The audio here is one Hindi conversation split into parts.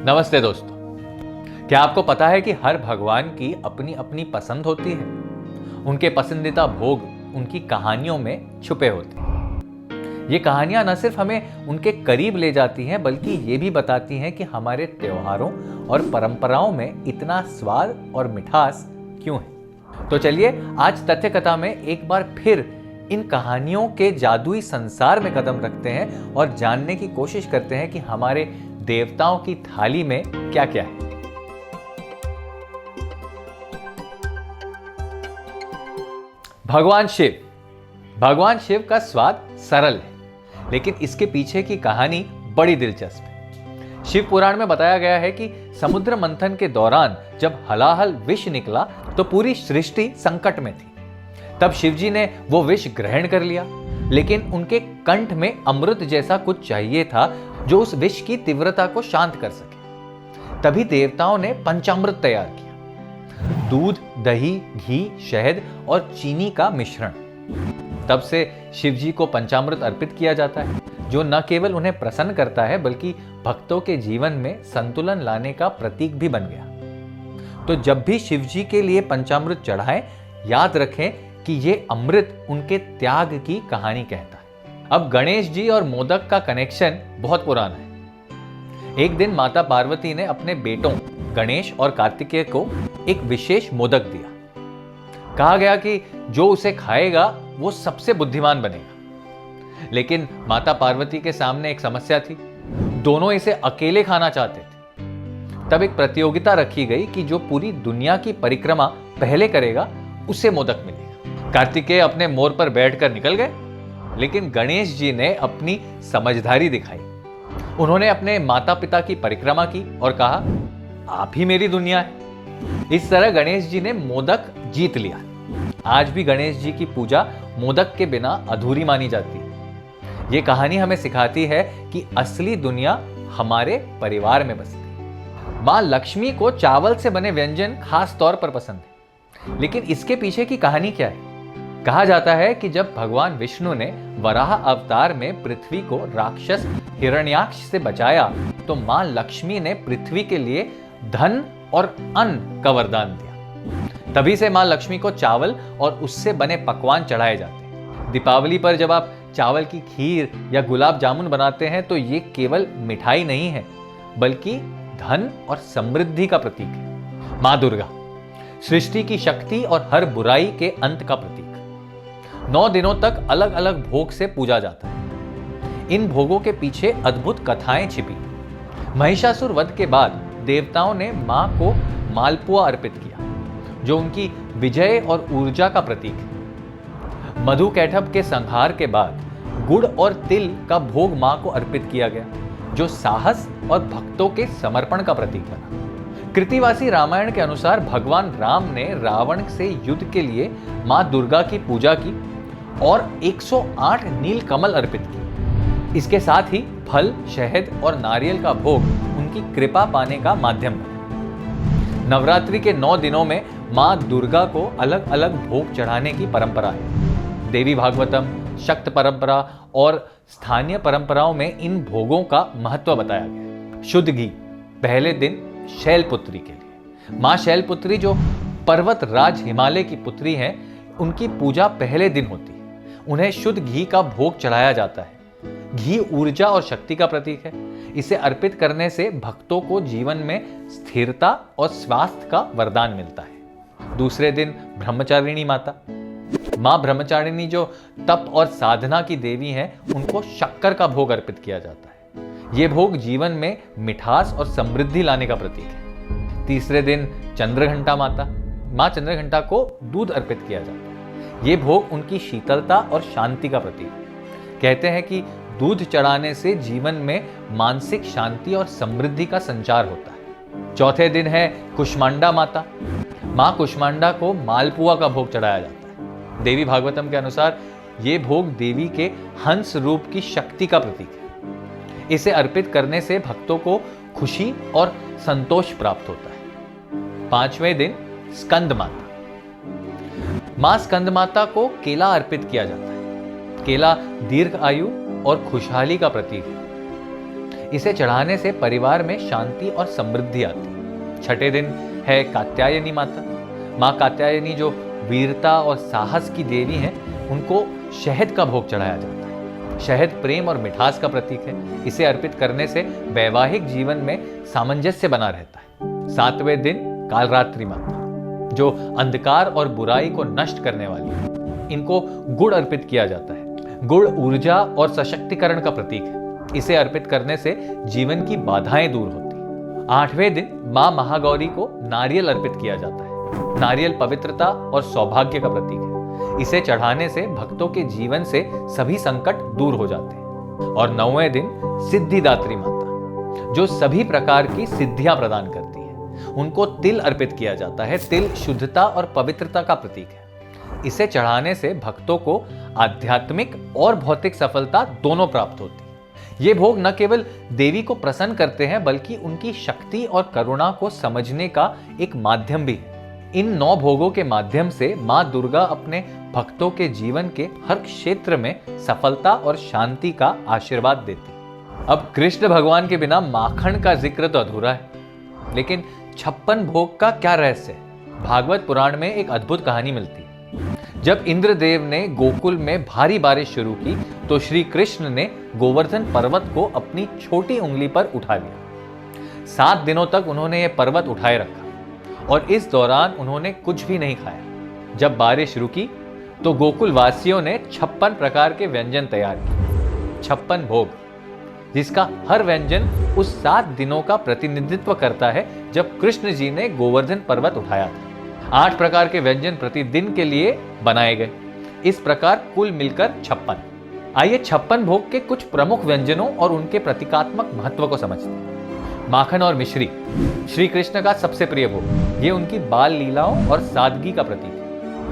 नमस्ते दोस्तों। क्या आपको पता है कि हर भगवान की अपनी अपनी पसंद होती है? उनके पसंदीदा भोग उनकी कहानियों में छुपे होते हैं। ये कहानियां न सिर्फ हमें उनके करीब ले जाती हैं, बल्कि ये भी बताती हैं कि हमारे त्योहारों और परंपराओं में इतना स्वाद और मिठास क्यों है। तो चलिए आज तथ्य कथा में एक बार फिर इन कहानियों के जादुई संसार में कदम रखते हैं और जानने की कोशिश करते हैं कि हमारे देवताओं की थाली में क्या क्या है। भगवान शिव का स्वाद सरल है, लेकिन इसके पीछे की कहानी बड़ी दिलचस्प है। शिव पुराण में बताया गया है कि समुद्र मंथन के दौरान जब हलाहल विष निकला तो पूरी सृष्टि संकट में थी। तब शिवजी ने वो विष ग्रहण कर लिया, लेकिन उनके कंठ में अमृत जैसा कुछ चाहिए था जो उस विष की तीव्रता को शांत कर सके। तभी देवताओं ने पंचामृत तैयार किया, दूध, दही, घी, शहद और चीनी का मिश्रण। तब से शिवजी को पंचामृत अर्पित किया जाता है, जो न केवल उन्हें प्रसन्न करता है बल्कि भक्तों के जीवन में संतुलन लाने का प्रतीक भी बन गया। तो जब भी शिवजी के लिए पंचामृत चढ़ाएं, याद रखें कि ये अमृत उनके त्याग की कहानी कहता है। अब गणेश जी और मोदक का कनेक्शन बहुत पुराना है। एक दिन माता पार्वती ने अपने बेटों गणेश और कार्तिकेय को एक विशेष मोदक दिया। कहा गया कि जो उसे खाएगा वो सबसे बुद्धिमान बनेगा। लेकिन माता पार्वती के सामने एक समस्या थी, दोनों इसे अकेले खाना चाहते थे। तब एक प्रतियोगिता रखी गई कि जो पूरी दुनिया की परिक्रमा पहले करेगा उसे मोदक मिलेगा। कार्तिकेय अपने मोर पर बैठकर निकल गए, लेकिन गणेश जी ने अपनी समझदारी दिखाई। उन्होंने अपने माता पिता की परिक्रमा की और कहा, आप ही मेरी दुनिया है। इस तरह गणेश जी ने मोदक जीत लिया। आज भी गणेश जी की पूजा मोदक के बिना अधूरी मानी जाती है। ये कहानी हमें सिखाती है कि असली दुनिया हमारे परिवार में बसती है। मां लक्ष्मी को चावल से बने व्यंजन खास तौर पर पसंद है, लेकिन इसके पीछे की कहानी क्या है? कहा जाता है कि जब भगवान विष्णु ने वराह अवतार में पृथ्वी को राक्षस हिरण्याक्ष से बचाया, तो मां लक्ष्मी ने पृथ्वी के लिए धन और अन्न का वरदान दिया। तभी से मां लक्ष्मी को चावल और उससे बने पकवान चढ़ाए जाते हैं। दीपावली पर जब आप चावल की खीर या गुलाब जामुन बनाते हैं तो ये केवल मिठाई नहीं है, बल्कि धन और समृद्धि का प्रतीक है। मां दुर्गा सृष्टि की शक्ति और हर बुराई के अंत का प्रतीक। 9 दिनों तक अलग अलग भोग से पूजा जाता है। इन भोगों के पीछे अद्भुत कथाएं छिपी। महिषासुर वध के बाद देवताओं ने मां को मालपुआ अर्पित किया, जो उनकी विजय और ऊर्जा का प्रतीक है। मधु कैटभ के संहार के बाद गुड़ और तिल का भोग मां को अर्पित किया गया, जो साहस और भक्तों के समर्पण का प्रतीक बना। कृतिवासी रामायण के अनुसार भगवान राम ने रावण से युद्ध के लिए मां दुर्गा की पूजा की और 108 नील कमल अर्पित किए। इसके साथ ही फल, शहद और नारियल का भोग उनकी कृपा पाने का माध्यम बना। नवरात्रि के 9 दिनों में मां दुर्गा को अलग अलग भोग चढ़ाने की परंपरा है। देवी भागवतम, शक्त परंपरा और स्थानीय परंपराओं में इन भोगों का महत्व बताया गया। शुद्ध घी पहले दिन शैलपुत्री के लिए। मां शैलपुत्री जो पर्वत राज हिमालय की पुत्री हैं, उनकी पूजा पहले दिन होती है। उन्हें शुद्ध घी का भोग चढ़ाया जाता है। घी ऊर्जा और शक्ति का प्रतीक है। इसे अर्पित करने से भक्तों को जीवन में स्थिरता और स्वास्थ्य का वरदान मिलता है। दूसरे दिन ब्रह्मचारिणी माता। मां ब्रह्मचारिणी जो तप और साधना की देवी हैं, उनको शक्कर का भोग अर्पित किया जाता है। यह भोग जीवन में मिठास और समृद्धि लाने का प्रतीक है। तीसरे दिन चंद्रघंटा माता। मां चंद्रघंटा को दूध अर्पित किया जाता है। ये भोग उनकी शीतलता और शांति का प्रतीक है। कहते हैं कि दूध चढ़ाने से जीवन में मानसिक शांति और समृद्धि का संचार होता है। चौथे दिन है कुष्मांडा माता। मां कुष्मांडा को मालपुआ का भोग चढ़ाया जाता है। देवी भागवतम के अनुसार ये भोग देवी के हंस रूप की शक्ति का प्रतीक है। इसे अर्पित करने से भक्तों को खुशी और संतोष प्राप्त होता है। 5वें दिन स्कंद माता। मां स्कंद माता को केला अर्पित किया जाता है। केला दीर्घ आयु और खुशहाली का प्रतीक है। इसे चढ़ाने से परिवार में शांति और समृद्धि आती है। छठे दिन है कात्यायनी माता। माँ कात्यायनी जो वीरता और साहस की देवी हैं, उनको शहद का भोग चढ़ाया जाता है। शहद प्रेम और मिठास का प्रतीक है। इसे अर्पित करने से वैवाहिक जीवन में सामंजस्य बना रहता है। सातवें दिन कालरात्रि माता, जो अंधकार और बुराई को नष्ट करने वाली है। इनको गुड़ अर्पित किया जाता है। गुड़ ऊर्जा और सशक्तिकरण का प्रतीक है। इसे अर्पित करने से जीवन की बाधाएं दूर होती हैं। आठवें दिन मां महागौरी को नारियल अर्पित किया जाता है। नारियल पवित्रता और सौभाग्य का प्रतीक है। इसे चढ़ाने से भक्तों के जीवन से सभी संकट दूर हो जाते हैं। और नौवें दिन सिद्धिदात्री माता, जो सभी प्रकार की सिद्धियां प्रदान करती है, उनको तिल अर्पित किया जाता है। तिल शुद्धता और पवित्रता का प्रतीक है। इसे चढ़ाने से भक्तों को आध्यात्मिक और भौतिक सफलता दोनों प्राप्त होती है। ये भोग न केवल देवी को प्रसन्न करते हैं, बल्कि उनकी शक्ति और करुणा को समझने का एक माध्यम भी है। इन 9 भोगों के माध्यम से मां दुर्गा अपने भक्तों के जीवन के हर क्षेत्र में सफलता और शांति का आशीर्वाद देती है। अब कृष्ण भगवान के बिना माखन का जिक्र तो अधूरा है, लेकिन 56 भोग का क्या रहस्य है? भागवत पुराण में एक अद्भुत कहानी मिलती है। जब इंद्रदेव ने गोकुल में भारी बारिश शुरू की, तो श्री कृष्ण ने गोवर्धन पर्वत को अपनी छोटी उंगली पर उठा लिया। 7 दिनों तक उन्होंने यह पर्वत उठाए रखा और इस दौरान उन्होंने कुछ भी नहीं खाया। जब बारिश रुकी तो गोकुल वासियों ने 56 प्रकार के व्यंजन तैयार किए। 56 भोग, जिसका हर व्यंजन उस 7 दिनों का प्रतिनिधित्व करता है जब कृष्ण जी ने गोवर्धन पर्वत उठाया था। 8 प्रकार के व्यंजन प्रतिदिन के लिए बनाए गए। इस प्रकार कुल मिलकर 56। आइए 56 भोग के कुछ प्रमुख व्यंजनों और उनके प्रतीकात्मक महत्व को समझते हैं। माखन और मिश्री, श्री कृष्ण का सबसे प्रिय भोग। ये उनकी बाल लीलाओं और सादगी का प्रतीक है।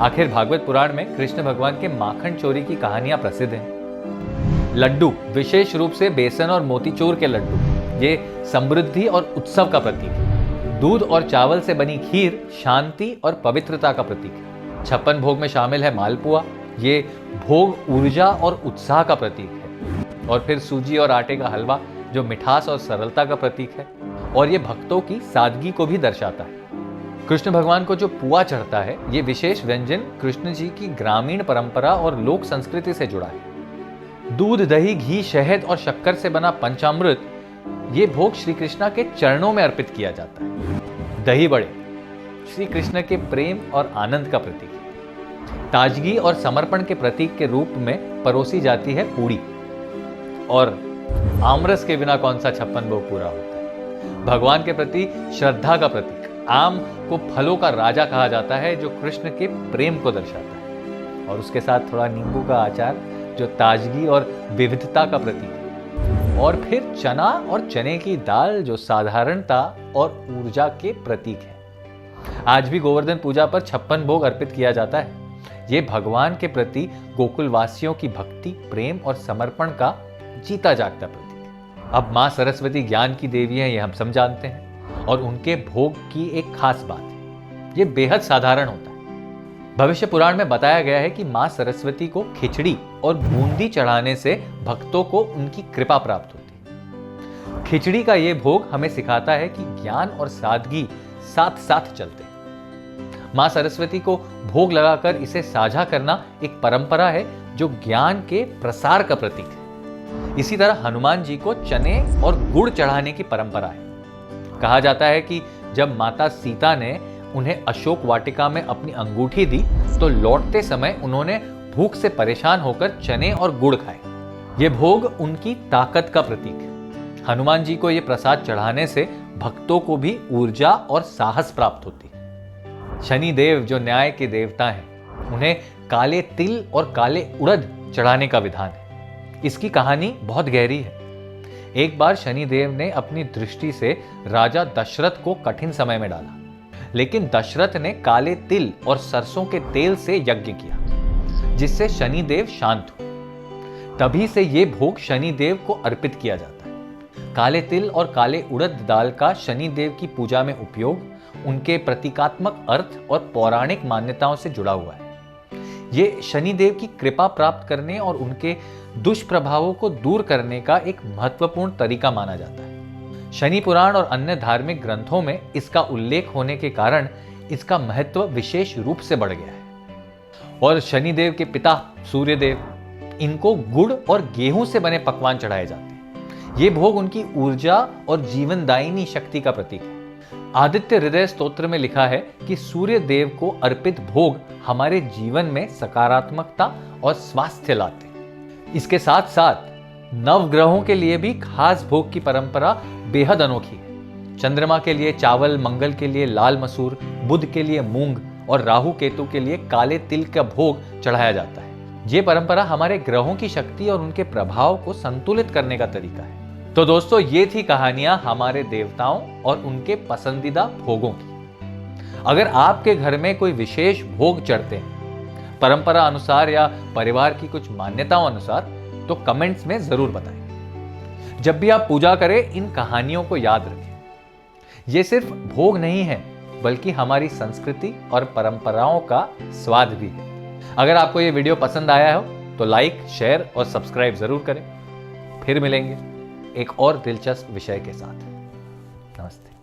आखिर भागवत पुराण में कृष्ण भगवान के माखन चोरी की कहानियां प्रसिद्ध हैं। लड्डू, विशेष रूप से बेसन और मोतीचूर के लड्डू, ये समृद्धि और उत्सव का प्रतीक है। दूध और चावल से बनी खीर शांति और पवित्रता का प्रतीक है। 56 भोग में शामिल है मालपुआ। ये भोग ऊर्जा और उत्साह का प्रतीक है। और फिर सूजी और आटे का हलवा, जो मिठास और सरलता का प्रतीक है और ये भक्तों की सादगी को भी दर्शाता है। कृष्ण भगवान को जो पुआ चढ़ता है, ये विशेष व्यंजन कृष्ण जी की ग्रामीण परंपरा और लोक संस्कृति से जुड़ा है। दूध, दही, घी, शहद और शक्कर से बना पंचामृत, ये भोग श्री कृष्णा के चरणों में अर्पित किया जाता है। दही बड़े श्री कृष्ण के प्रेम और आनंद का प्रतीक है। ताजगी और समर्पण के प्रतीक के रूप में परोसी जाती है पूड़ी। और आमरस के बिना कौन सा 56 भोग पूरा होता है? भगवान के प्रति श्रद्धा का प्रतीक। आम को फलों का राजा कहा जाता है, जो कृष्ण के प्रेम को दर्शाता है। और उसके साथ थोड़ा नींबू का अचार, जो ताजगी और विविधता का प्रतीक है। और फिर चना और चने की दाल, जो साधारणता और ऊर्जा के प्रतीक है। आज भी गोवर्धन पूजा पर 56 भोग अर्पित किया जाता है। ये भगवान के प्रति गोकुल वासियों की भक्ति, प्रेम और समर्पण का जीता जागता प्रतीक है। अब मां सरस्वती ज्ञान की देवी है, ये हम सब जानते हैं। और उनके भोग की एक खास बात है, ये बेहद साधारण होता है। भविष्य पुराण में बताया गया है कि मां सरस्वती को खिचड़ी और बूंदी चढ़ाने से भक्तों को उनकी कृपा प्राप्त होती है। खिचड़ी का ये भोग हमें सिखाता है कि ज्ञान और सादगी साथ साथ चलते हैं। मां सरस्वती को भोग लगाकर इसे साझा करना एक परंपरा है, जो ज्ञान के प्रसार का प्रतीक है। इसी तरह हनुमान जी को चने और गुड़ चढ़ाने की परंपरा है। कहा जाता है कि जब माता सीता ने उन्हें अशोक वाटिका में अपनी अंगूठी दी, तो लौटते समय उन्होंने भूख से परेशान होकर चने और गुड़ खाए। ये भोग उनकी ताकत का प्रतीक है। हनुमान जी को यह प्रसाद चढ़ाने से भक्तों को भी ऊर्जा और साहस प्राप्त होती है। शनि देव, जो न्याय के देवता हैं, उन्हें काले तिल और काले उड़द चढ़ाने का विधान है। इसकी कहानी बहुत गहरी है। एक बार शनिदेव ने अपनी दृष्टि से राजा दशरथ को कठिन समय में डाला, लेकिन दशरथ ने काले तिल और सरसों के तेल से यज्ञ किया, जिससे शनिदेव शांत हुए। तभी से ये भोग शनिदेव को अर्पित किया जाता है। काले तिल और काले उड़द दाल का शनिदेव की पूजा में उपयोग उनके प्रतीकात्मक अर्थ और पौराणिक मान्यताओं से जुड़ा हुआ है। ये शनिदेव की कृपा प्राप्त करने और उनके दुष्प्रभावों को दूर करने का एक महत्वपूर्ण तरीका माना जाता है। शनि पुराण और अन्य धार्मिक ग्रंथों में इसका उल्लेख होने के कारण इसका महत्व विशेष रूप से बढ़ गया है। और शनिदेव के पिता सूर्यदेव, इनको गुड़ और गेहूं से बने पकवान चढ़ाए जाते हैं। ये भोग उनकी ऊर्जा और जीवनदायिनी शक्ति का प्रतीक है। आदित्य हृदय स्तोत्र में लिखा है कि सूर्य देव को अर्पित भोग हमारे जीवन में सकारात्मकता और स्वास्थ्य लाते हैं। इसके साथ साथ नवग्रहों के लिए भी खास भोग की परंपरा बेहद अनोखी है। चंद्रमा के लिए चावल, मंगल के लिए लाल मसूर, बुध के लिए मूंग और राहु केतु के लिए काले तिल का भोग चढ़ाया जाता है। ये परंपरा हमारे ग्रहों की शक्ति और उनके प्रभाव को संतुलित करने का तरीका है। तो दोस्तों, ये थी कहानियां हमारे देवताओं और उनके पसंदीदा भोगों की। अगर आपके घर में कोई विशेष भोग चढ़ते हैं परंपरा अनुसार या परिवार की कुछ मान्यताओं अनुसार, तो कमेंट्स में जरूर बताएं। जब भी आप पूजा करें, इन कहानियों को याद रखें। ये सिर्फ भोग नहीं है, बल्कि हमारी संस्कृति और परंपराओं का स्वाद भी है। अगर आपको ये वीडियो पसंद आया हो तो लाइक, शेयर और सब्सक्राइब जरूर करें। फिर मिलेंगे एक और दिलचस्प विषय के साथ। नमस्ते।